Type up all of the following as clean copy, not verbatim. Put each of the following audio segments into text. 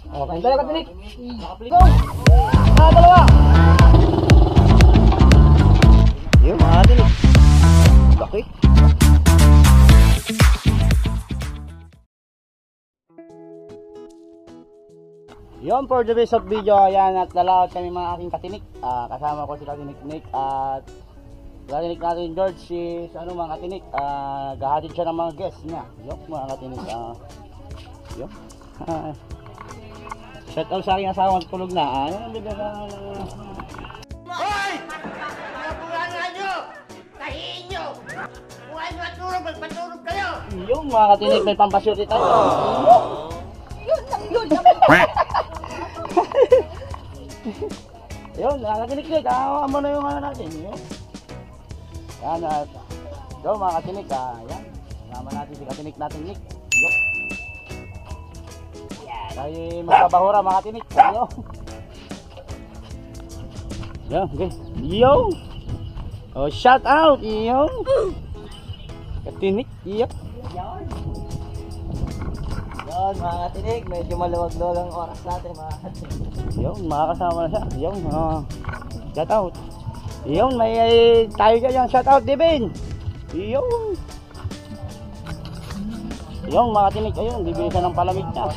Okay, dalawa ka tinik. Go! Dalawa! Yun, mga tinik. Okay. Yun, for the rest of video, ayan, at lalawat kami mga aking katinik. Kasama ko si Katinik Nick at katinik natin George, si ano mga katinik. Gahatid siya ng mga guests niya. Yun, mga katinik. Yun. Shout out sa aking asawang tulog na. Ano ang bigla na... Hoy! Nabulangan nyo! Tahiin nyo! Kung ay matulog, magpatulog kayo! Yung mga katinik, may pampasyuti tayo. Yun! Yun, mga katinik, kawawa mo na yung ano natin. Yun. Yan, at yun mga katinik, yan. Sama natin si katinik natin, Nick. Yun. Tayo magpabahura mga katinik. Yun. Yun, okay. Yo! Oh, shout out! Yo! Katinik, yo! Yun, mga katinik. Medyo maluwag-luwag ang oras natin, mga katinik. Yun, makakasama na siya. Yun, shout out. Yun, may tayo dyan. Shout out, Devin! Yun! Yun, mga katinik. Ayun, bibili siya ng palamig niya.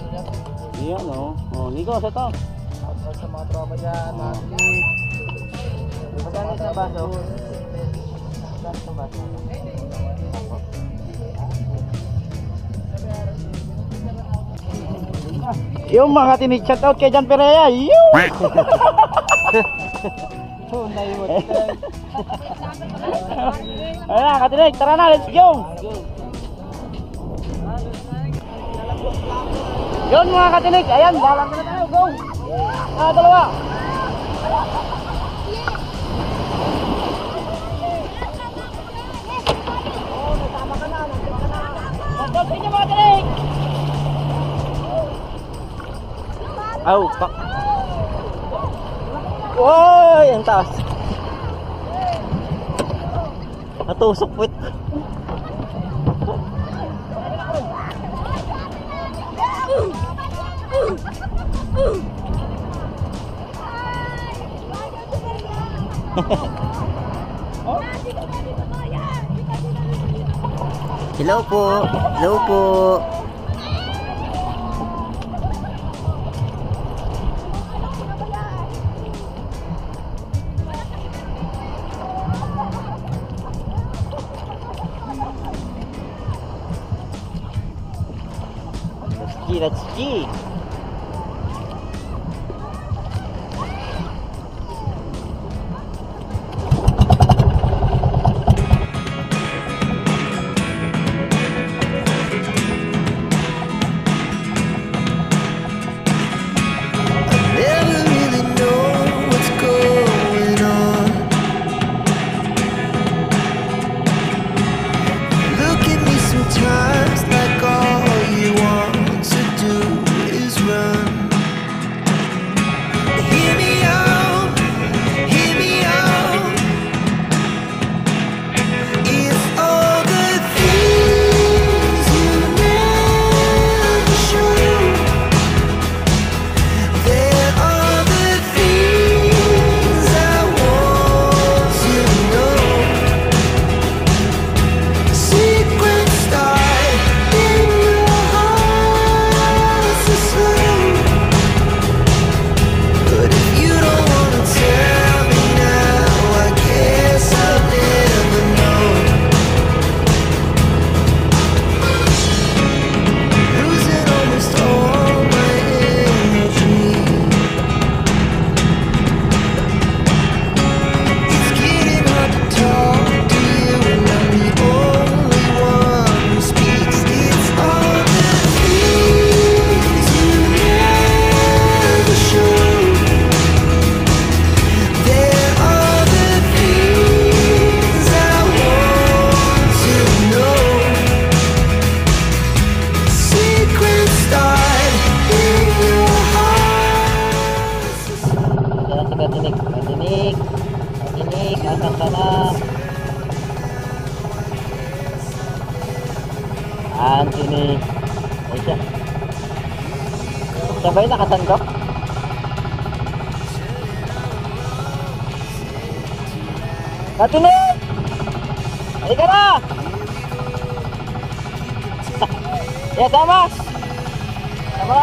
Yun, Nico, shout out. Sa mga tropa dyan, mga katinik. Magkano sa baso? Magkano sa baso? Yung mga katinik, shout out kay John Perea. Yung! Ayan, katinik, tara na, let's go! Yun mga katinik, ayan, lalang na tayo, go! Dalawa! Shout out mga katinik! Aw, pak. Woy, ang taas. Natusok po. Hello po. Hello po. Let's see. Anthony. Ay siya. Sabay nakasandok? Katinig! Halika na! Ya, sama! Sama!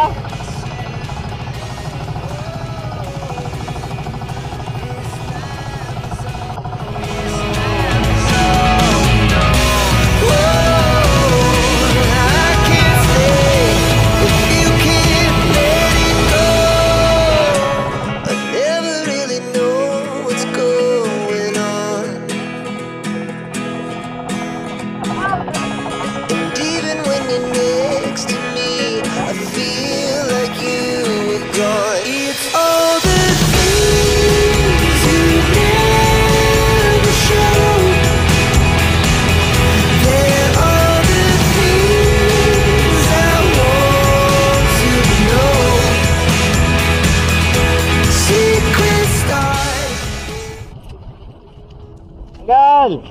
Gal!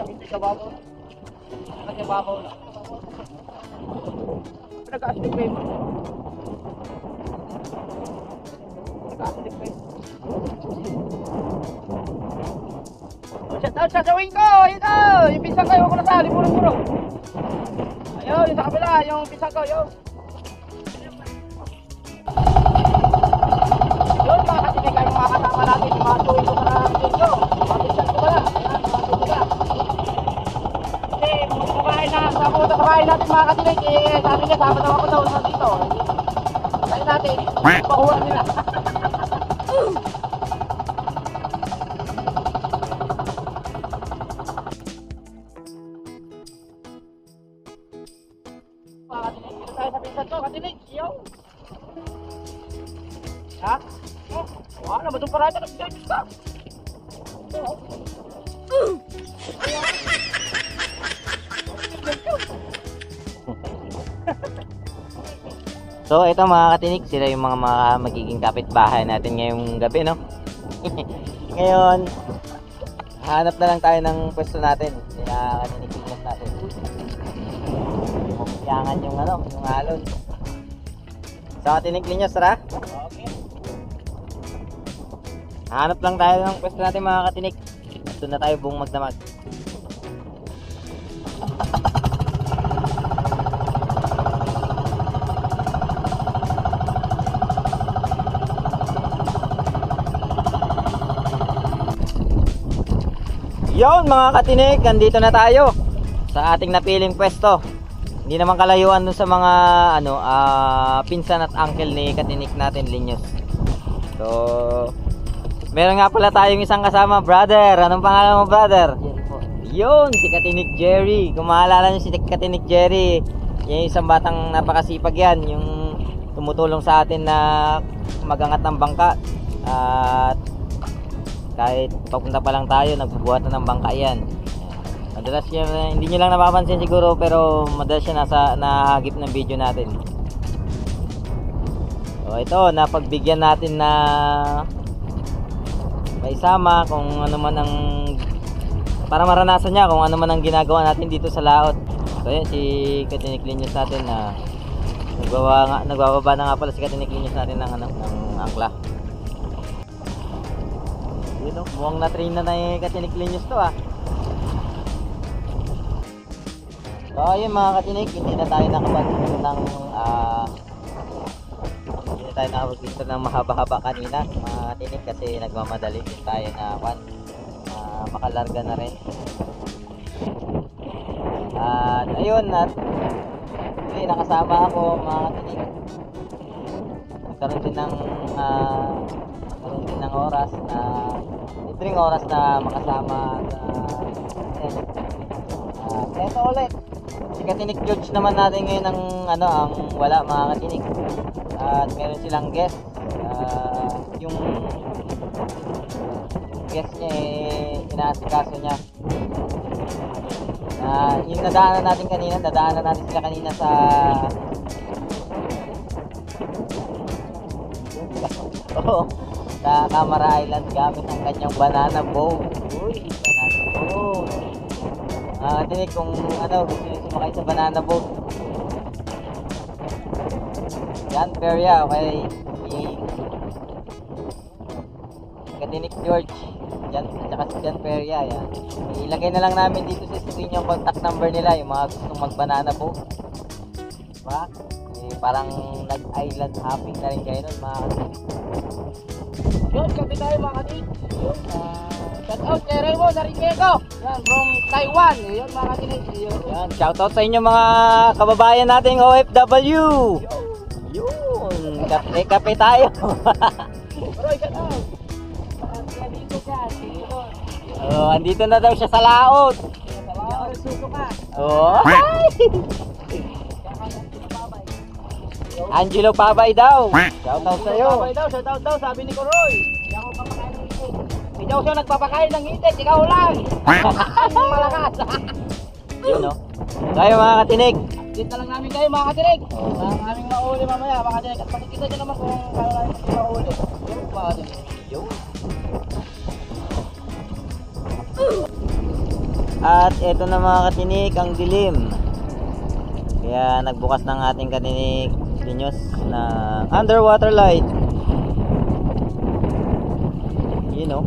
Hindi sa babaw na. Kasi babaw na. Nag-astig pa yun. Nag-astig pa yun. Shout out sa gawin ko! Yun o! Yung pisang kayo, huwag ko nasali, muro-muro. Ayun, yung sa kabila, yung pisang ko, yun. Yun, mga katinig kayo mga kasama natin, yung mga tuwing ko sa video. Mga pisang ko pala. Kasi, kumain na, pumunta sa bahay natin mga katinig, eh, sabi niya, sama daw ako daw sa dito. Sabi natin, pakuha nila. Katinig, yo. Ha? Oh, wala ba itong parada? Nag-service ka? So ito mga katinik, sila yung mga magiging kapitbahay natin ngayong gabi, no? Ngayon, hanap na lang tayo ng pwesto natin. Kaya katinik natin. Kumiyangan yung ano, yung alon. So katinik linyos, tara? Okay. Hanap lang tayo ng pwesto natin mga katinik. Doon na tayo buong magdamag. Yon mga katinik, nandito na tayo sa ating napiling pwesto. Hindi naman kalayuan dun sa mga ano, pinsan at uncle ni katinik natin, Linyos. So, meron nga pala tayong isang kasama, brother. Anong pangalan mo, brother? Jerry po. Yun, si Katinik Jerry. Kung maalala nyo si Katinik Jerry, yung isang batang napakasipag yan, yung tumutulong sa atin na magangat ng bangka. At kahit papunta pa lang tayo, nagbubuhat na ng bangka yan. Madalas yan, hindi nyo lang napapansin siguro, pero madalas siya nahagip ng video natin. So ito, napagbigyan natin na maisama kung ano man ang, para maranasan niya kung ano man ang ginagawa natin dito sa laot. So yan, si Katinik Linyos natin na nagbababa na nga pala si Katinik Linyos natin ng, ano, ng angkla. Yun, mukhang na-train na yung Katinik Linyos to ah. So ayun mga katinik, hindi na tayo nakapag-picture ng mahaba-haba kanina mga katinik, kasi nagmamadali din tayo na makalarga na rin. At ayun, at nakasama ako mga katinik. Nagkaroon din ng oras na libreng oras na makasama sa eto ulit. Si Katinik George naman natin ngayon ang wala mga katinik. At meron silang guest. Yung guest niya inaasikaso niya. Yung nadaanan natin sila kanina sa sa Camara Island gamit ang kanyang banana boat. Uy, banana boat. Katinik, kung gusto nyo sumakay sa banana boat, John Peria, okay. Si Katinik George. At saka si John Peria, yan. Ilagay na lang namin dito sa screen yung contact number nila, yung mga gustong mag-banana po. Diba? Eh, parang nag-island hopping na rin kayo nun, mga katinik. Yun, kapi tayo mga katik. Yun, shout out kay Raymond Nariñego. Yan, from Taiwan. Yun mga katinik. Yan, shoutout sa inyo mga kababayan nating OFW. Yun, kape tayo. Roy, shout out. Dito siya, dito. Oh, andito na daw siya sa laot. Susuka. Oh. Angelo Pabay daw. Shoutout sa iyo. Shout out daw, sabi ni Roy. Hindi ako papakain ng itik. Hindi daw siya nagpapakain ng itik, ikaw lang. Malakas. Yun no. Tayo mga katinig. Dito na lang namin kayo mga katinig. Ang aming mauli mamaya mga katinig. At makikita nyo naman kung kaya namin mauli. Yun mga katinig. Yun. At eto na mga katinig, ang dilim. Kaya nagbukas ng ating katinig Linyos na underwater light. You know.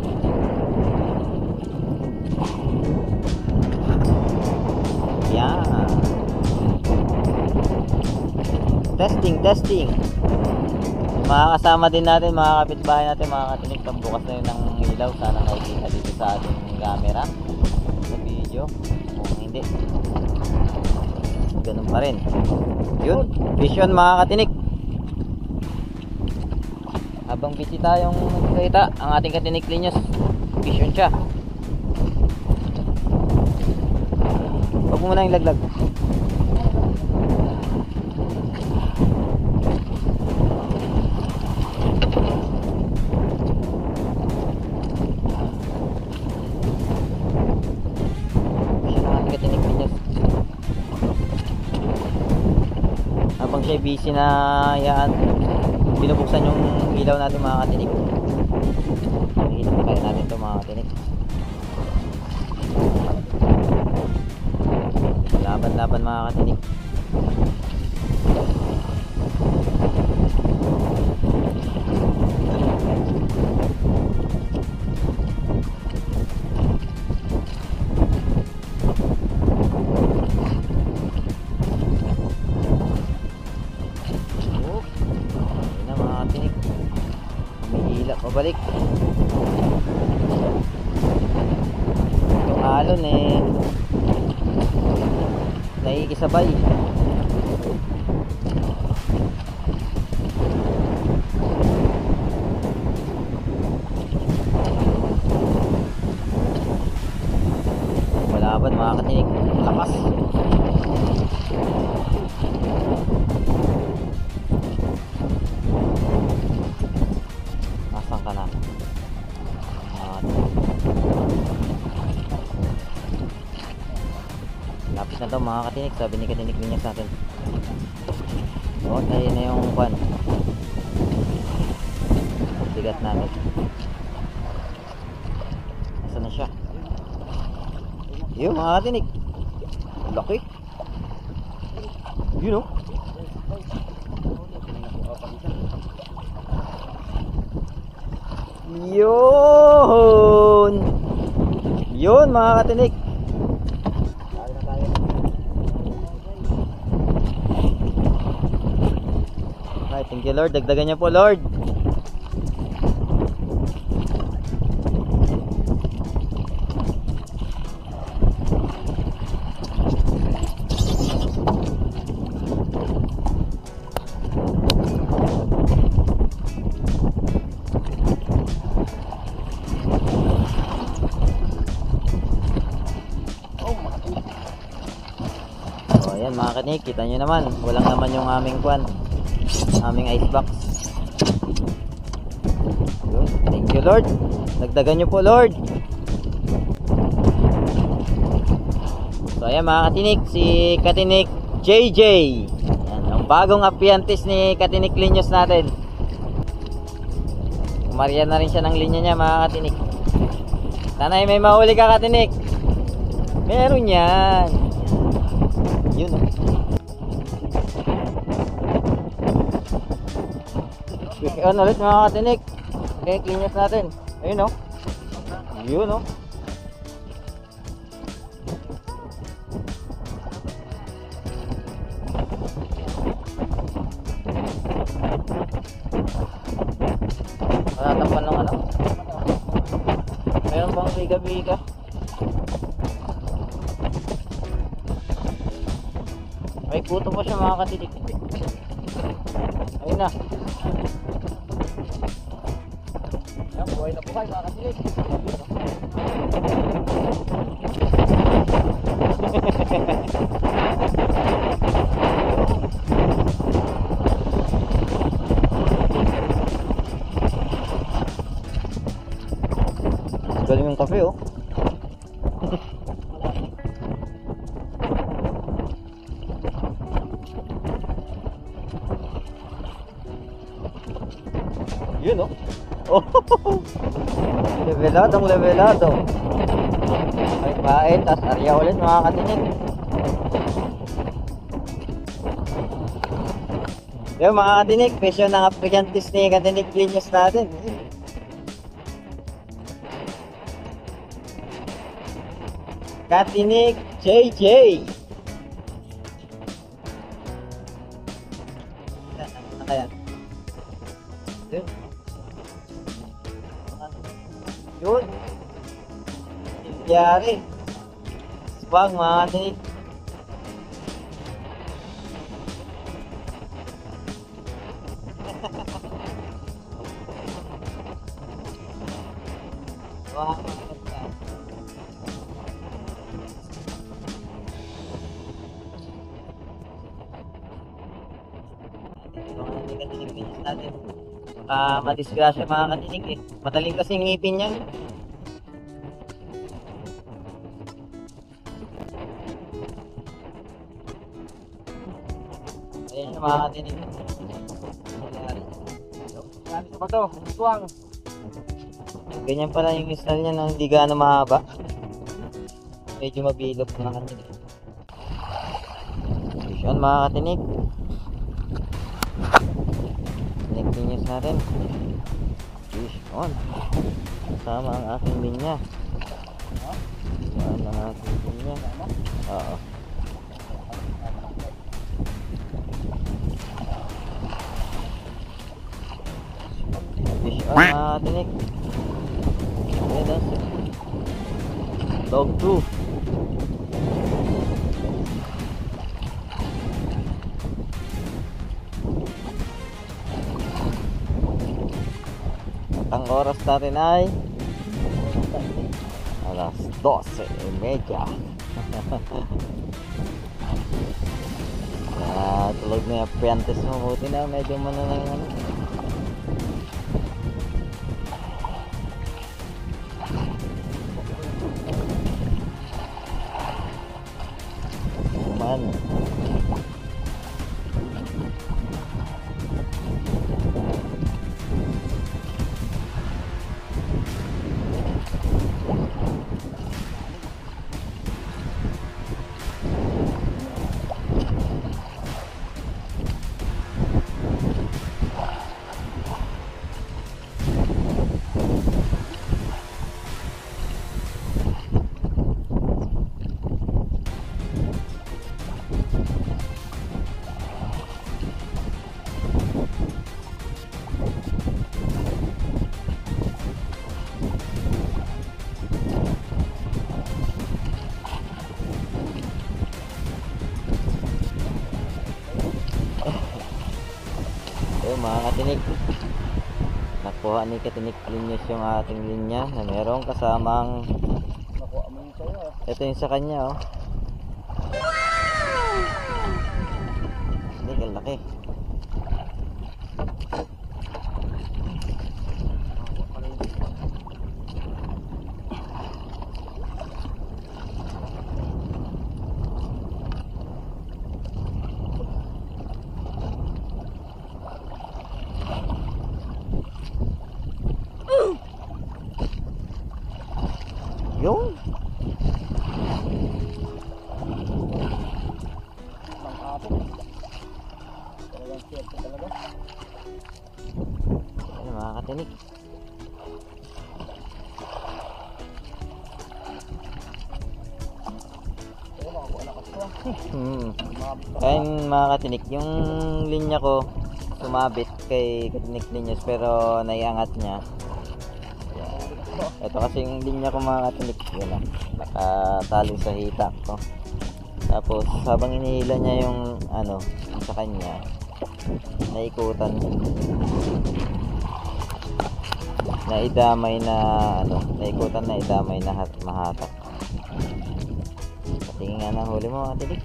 Yan. Testing. Mga kasama din natin, mga kapitbahay natin, mga katinig, pagbukas na yun ng ilaw. Sana nakikita dito sa ating camera sa video. Kung hindi, ganun pa rin. Yun, vision mga katinig. Habang busy tayong nagkakita, ang ating katinig Linyos, vision siya. Huwag mo muna yung laglag. Habang siya busy na yan, binubuksan yung ilaw natin mga katinig. Nakikita na kayo natin ito mga katinig. Laban mga katinig. Pabalik. Yung alon nakikisabay. Malaban mga katinig. Lakas. Nasaan ka na? Lapit na to mga katinig. Sabi ni katinig Linyos natin. O, tayo na yung pan. Bigat namin. Nasaan na siya? Yun mga katinig. Laki. Yun o. Yun mga katinig. Ay, thank you Lord, dagdagan niyo po Lord. Ayan mga katinig, kita nyo naman, walang naman yung aming kwan, aming ice box. Yun. Thank you Lord, dagdagan nyo po Lord. So ayan mga katinig, si Katinik JJ, ayan, ang bagong appiantis ni Katinik Linyos natin. Kumariya na rin siya ng linya niya mga katinig. Tanay may mahuli ka Katinik. Meron yan. Yun. Fish on ulit mga katinik. Okay, cleaners natin. Ayun o. Yun o. Matatapan ng ano. Meron bang biga-biga? May kuto pa siya mga katinik. Ayun na. Yan, buhay na buhay mga katinik. Galing yung kape oh. Yun oh. Oh. Leveladong levelado. May pain, tas area ulit mga katinik. Yung mga katinik, presyo ng African Disney katinik linyos natin. Katinik JJ. Ano kaya? Yun. Yun. Yari. Swag mga katinik. Wow. Natin. Madisgrasya mga katinik eh. Mataling kasi ngipin niyan. Ayan siya mga katinik. Marami sa bato, tuwang. Ganyan pala yung style niya no? Hindi gaano mahaba. Medyo mabilog mga katinik. Ayan mga katinik. News natin. Fish on. Kasama ang aking linya. Yan ang aking linya. Oo. Fish on mga tinik. Dog 2. Ang oras natin ay alas 12:30. Tulog na yung apprentice mo. Buti na medyo mananang ano. Man. Mga katinik, nakuha ni Katinik Linyos yung ating linya na merong kasamang ito yung sa kanya oh. Hindi, laki. Yung Walang swerte talaga. Ano mga katinik? Ayun, makakuha na kasi ito. Ayun mga katinik, yung linya ko sumabit kay katinik linyas pero naiangat niya. Ito kasi yung linya ko mga katinik, yun lang, nakatali sa hita ko. Tapos habang inihila niya yung ano sa kanya, naikutan, naidamay na ano, naikutan na idamay na mahatak. Patingin nga ng huli mo mga katinik.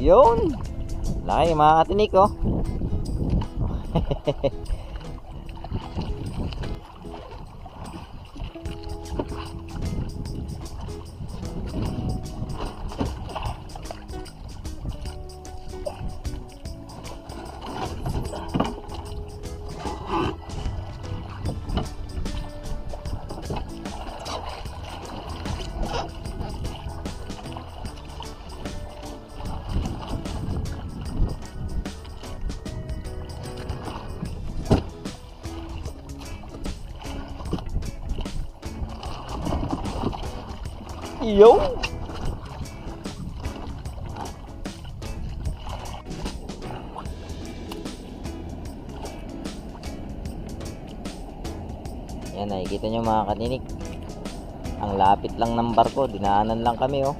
Yun! Laki mga katinik oh. Yo! Yan, nakikita nyo mga katinik. Ang lapit lang ng barko, dinaanan lang kami oh.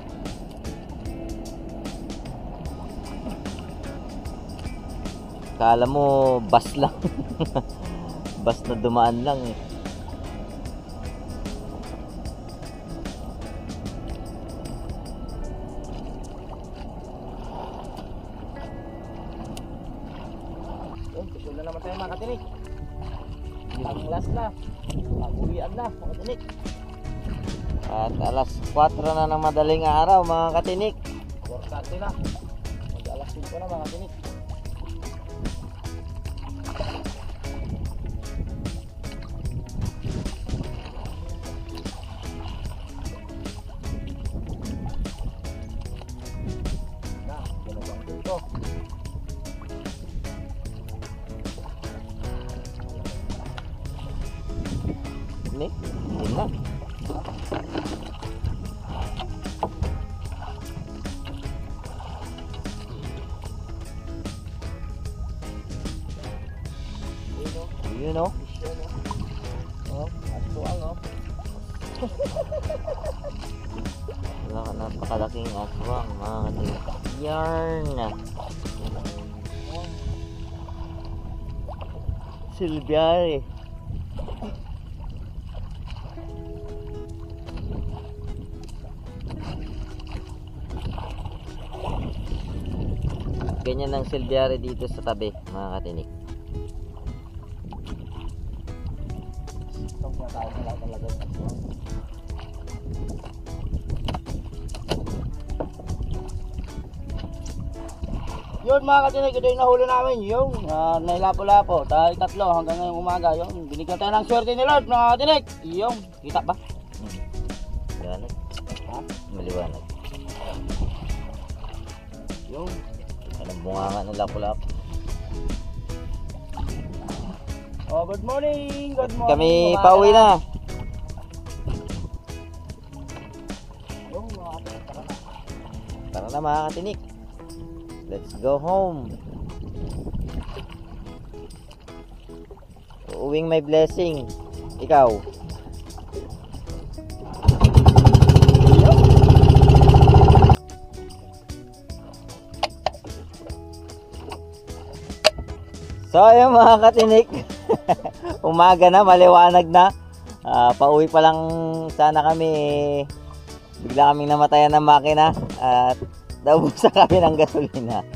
Kala mo bus lang. Bus na dumaan lang eh. Susunod na naman tayo mga katinik. Ang last na. Pag-uwian na mga katinik. At alas 4 na ng madaling araw mga katinik. 4:30 na. Mag-alas 5 na mga katinik. Na, dalawang dito. Ini, yun na. You know? Oh, aswang oh. Wala ka, napakalaking aswang mga katinik. Yarn! Silbiare. Ganyan ang silbiare dito sa tabi mga katinik. Itong tinatawag na lang talaga yung aswang. Yun mga katinig, ito yung nahuli namin. Yung nailapo-lapo. Dahil 3 hanggang ngayong umaga. Yung binigyan tayo ng swerte ni Lord mga katinig. Yung, kita ba? Maliwanag. Ha? Maliwanag. Yung, Anong bunganga ng lapu-lapu. oh, good morning. Good morning. Kami umaga. pauwi na. Yung mga katinig, tara na. Tara na mga katinik. Let's go home. Uuwing may blessing. Ikaw. So ayun mga katinik. Umaga na, maliwanag na. Pauwi pa lang sana kami. Bigla kaming namatayan ng makina. At naubusan kami ng gasolina.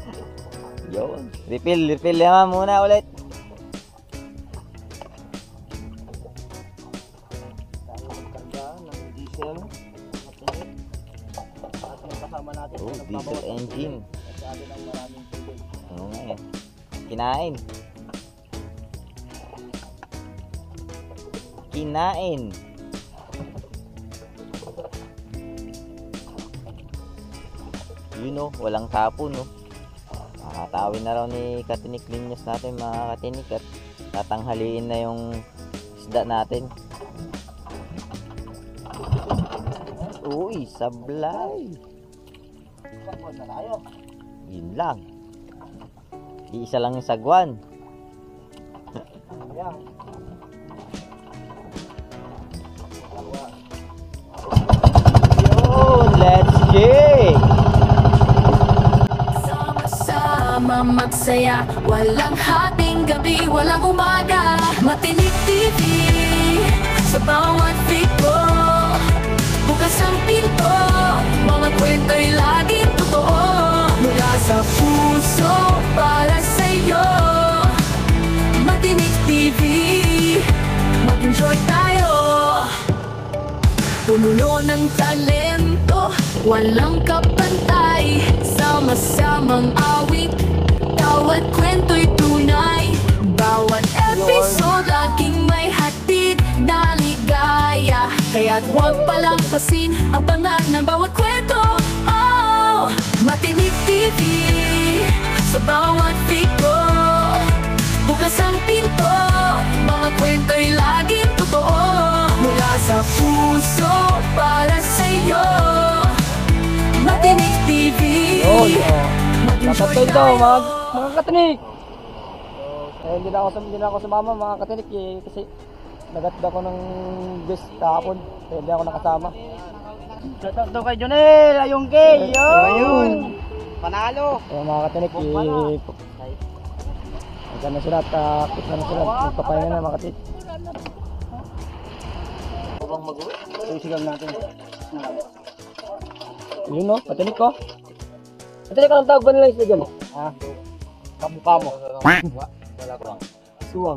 Yun. Refill naman muna ulit. Tayo magkanda ng diesel. Katinig. At yung kasama natin. Oh, yung diesel nagbabawas ng engine. tubig. Masyado ng maraming tubig. Oo nga eh. Kinain. Kinain. Yun o, walang tapo no. Tatawin na raw ni Katinik Linyas natin mga katinik at tatanghaliin na yung isda natin. Uy, sablay. Yun lang. Iisa lang yung sagwan. Yun, let's get! Sama-sama magsaya, walang hating gabi, walang umaga. Matinik TV sa bawat figmo, bukas ang pinto, mga kwento'y laging totoo. Mula sa puso para sa'yo, Matinik TV, mag-enjoy tayo. Tumulo ng talento, walang kapantay. Sama-samang awit, bawat kwento'y tunay. Bawat episode laging may hatid na ligaya. Kaya't huwag palampasin ang banal ng bawat kwento. Oh, Matinik TV sa bawat figmo, bukas ang pinto, mga kwento'y laging totoo. Mula sa puso para sa'yo, Matinik TV. Dapat kayo daw, mga katinik. Hindi na ako sumama mga katinik kasi nagatid ako ng bus kahapon. Hindi ako nakasama. Shoutout daw kay Jonel, ayong kay. Ayun. Panalo. Mga katinik, hanggang na sila at akit na sila. Magpapahinga na mga katinik. Sigang natin. Yun no, katinik ko. Katinik, anong tawag ba nila isla dyan? Kamukha mo. Suwang.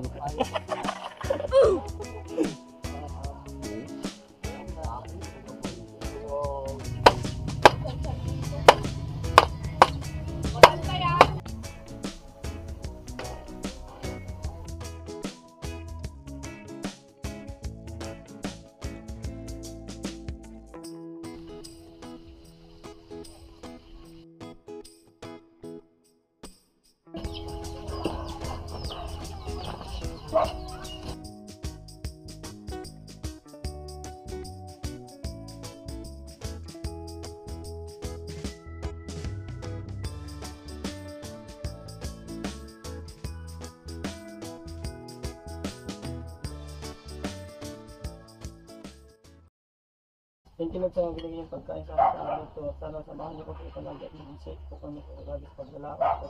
Thank you Lord sa mga binigay yung pagkain sa amin ito. Sana samahan niyo ko sa ikalagi at mag-isip ko kami sa kagagis paglalakot ko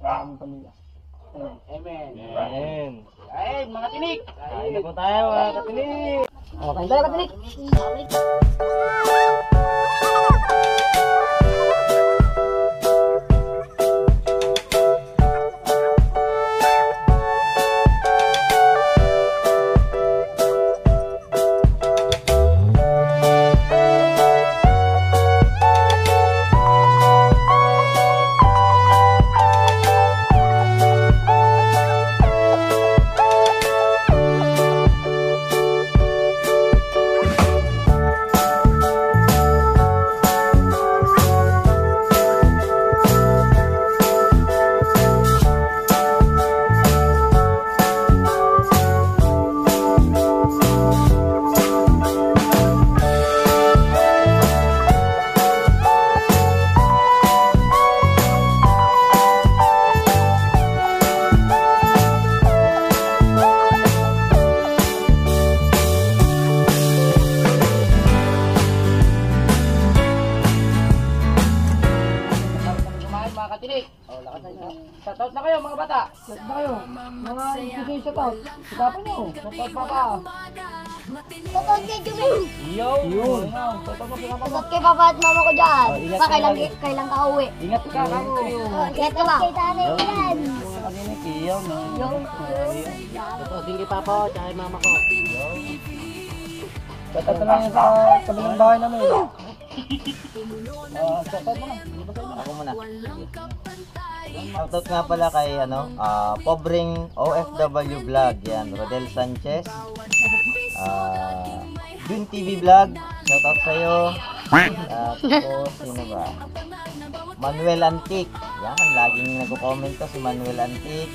sa aming pamilya. Amen. Amen. Amen. Ay, mga tinik. Kain na po tayo mga katinik. Okay, tayo katinik. Shoutout na kayo mga bata. Shoutout na kayo. Mga ibigay shoutout. Shoutout nyo. Shoutout papa. Shoutout kay Jumel. Yun. Shoutout mo sila papa. Shoutout kay papa at mama ko dyan. ingat Pa, ka kailan ka uwi. Ingat ka kako. Ingat ka ba? Kay tanay ko yan. Katinik, iyaw no. Shoutout din kay papa at kay mama ko. Shoutout na lang yun sa kabilang bahay namin. Shoutout mo na. Ako muna. Shoutout nga pala kay Pobreng OFW Vlog, yan, Rodel Sanchez. Jun TV Vlog, shoutout sa'yo. Tapos, sino ba? Manuel Antique, Yan, laging nagko-comment to si Manuel Antique.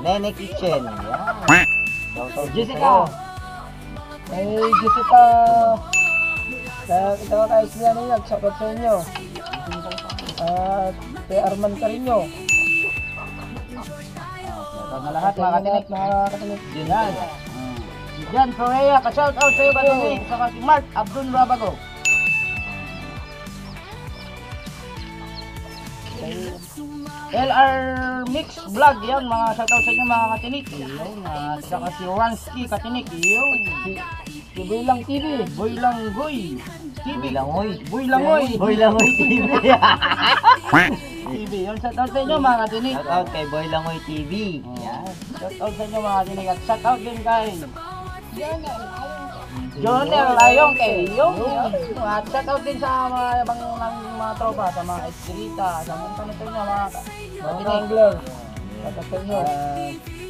Nene Kitchen. Yan. Shoutout Jessica. Hey, Jessica. Kita ko kayo sila niya. Shoutout sa inyo. At kay Arman Carino. Ito na lahat mga katinik. Katinik. Yan. Si Jan Correa, ka-shout out sa'yo katinik. Saka si Mark Abdul Rabago. LR Mix Vlog, yan mga shoutout sa inyo mga katinik. Yun, saka si Ransky katinik. Yun. Si Boylang TV. Boylangoy TV. Boylangoy. Boylangoy. Boylangoy TV. TV. Yun, shoutout sa inyo mga katinik. Shoutout kay Boylangoy TV. Yan. Shoutout sa inyo mga katinik. At shoutout din kay Jonel Ayong kay Yung. At shoutout din sa mga ibang mga tropa, sa mga eskrita, sa mga kanito nyo mga katinik. Angler. Shoutout sa inyo.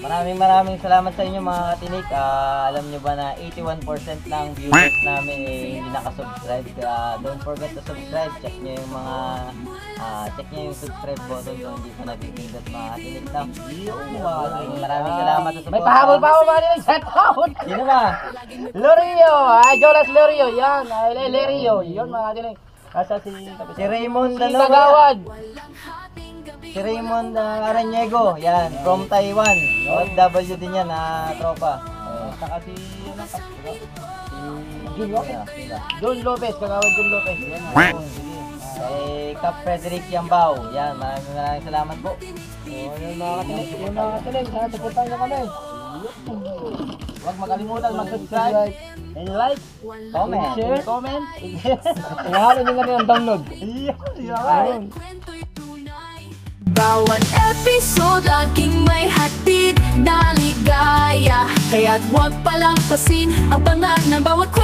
Maraming salamat sa inyo mga katinik. Alam nyo ba na 81% ng viewers namin hindi nakasubscribe. Kaya don't forget to subscribe. Check nyo yung mga yung subscribe button kung hindi pa napipindot mga katinik na. Maraming salamat sa support. May pahabol pa ako mga katinik. Shoutout! Sino ba? Lorio! Jonas Lorio! Yan! Lerio! Yun mga katinik. Asa si Raymond si ano? Kagawad! Si Raymond Aranyego. Yan, from Taiwan. OFW din yan na tropa. Saka si John Lopez. John Lopez, Kagawad John Lopez. Yan. Sige. Kay Cap Frederick Yambao. Yan, maraming salamat po. Yun mga katinik. Yun mga katinik. Sana supportan nyo kami. Huwag makalimutan mag-subscribe and like, Comment. share, comment. Ihalo nyo na rin ang download. Yan. Bawat episode laging may hatid na ligaya, kaya't huwag palampasin, abangan ng bawat kwento.